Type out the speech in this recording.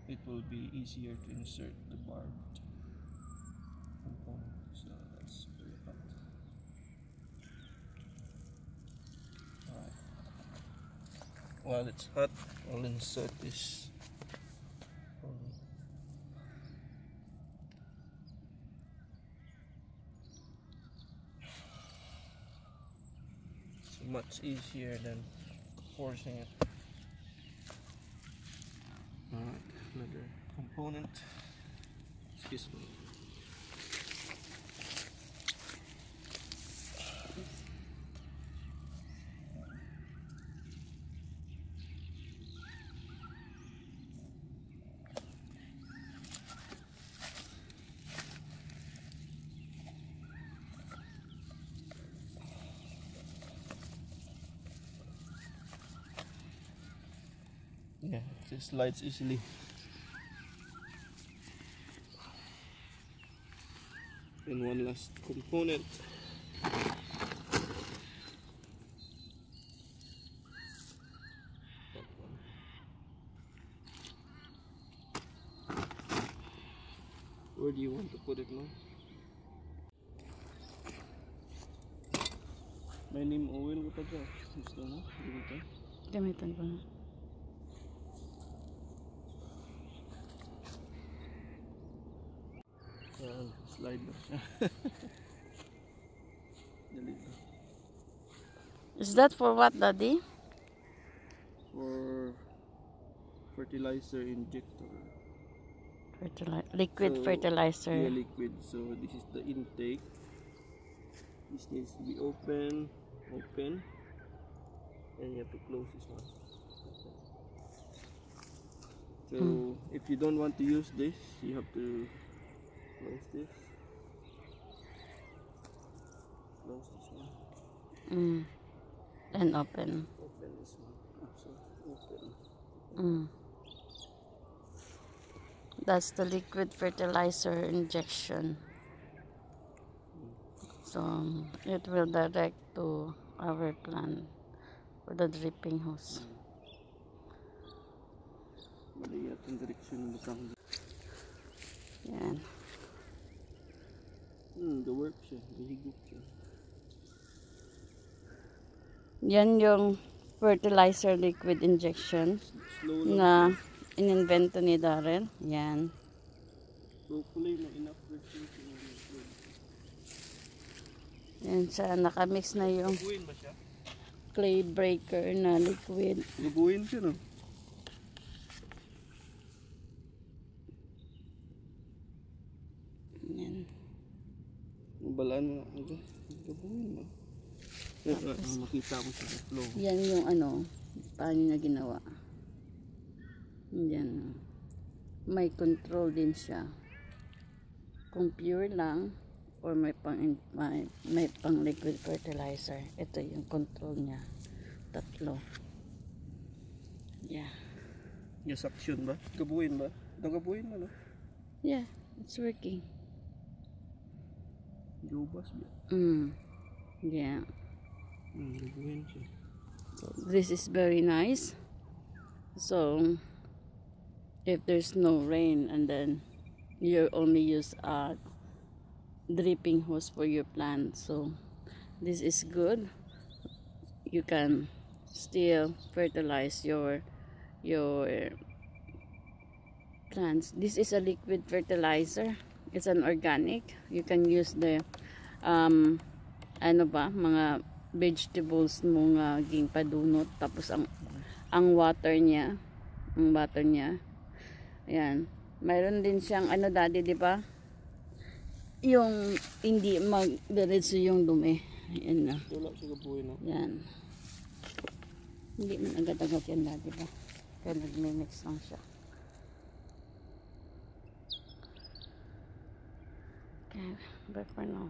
it will be easier to insert the barbed component. So let's pull it out. Alright. While it's hot, I'll insert this. It's much easier than forcing it. Alright, another component. Excuse me. Yeah, it just slides easily. And one last component. That one. Where do you want to put it now? May neem oil ko pa dyan. Gusto mo? Dito. Gamitan ko na. Slide na siya. Dali na. Is that for what, Daddy? For fertilizer injector. Liquid fertilizer. Yeah, liquid. So this is the intake. This needs to be open, and you have to close this one. So if you don't want to use this, you have to close this. Close this one. And open. Open this one. Also open. That's the liquid fertilizer injection. So it will direct to our plant for the dripping hose. Mali yata ang direksyon ng butang. Yan. Ga-work siya. Gahigop siya. Yan yung fertilizer liquid injection na in-invento ni Darren. Yan. Hopefully na enough liquid. Yan siya. Nakamix na yung Gabuin ba siya? clay breaker na liquid. Gabuin siya, no? Yan. Balaan mo na. Gabuin mo. Makita mo sa flow. Yan yung ano, paano niya ginawa. Yan. May control din siya. Kung pure lang or may pang liquid fertilizer. Ito yung control niya. Tatlo. Yeah. Yung suction ba? Gabuin ba? Gabuin mo, no? Yeah, it's working. Gubas ba? Yeah. Gabuin siya. So this is very nice. So if there's no rain and then you only use a dripping hose for your plant, so this is good. You can still fertilize your plants. This is a liquid fertilizer. It's an organic. You can use the ano ba, mga vegetables mo nga ging padunot, tapos ang water niya, ayan, mayroon din siyang ano, Daddy, di ba, yung hindi magdiretso yung dumi. Ayan na. Wala siya gabuin, no? Yan. Hindi man agad-agad yan, Daddy, ba? Kaya nagmimix lang siya. Okay, bye for now.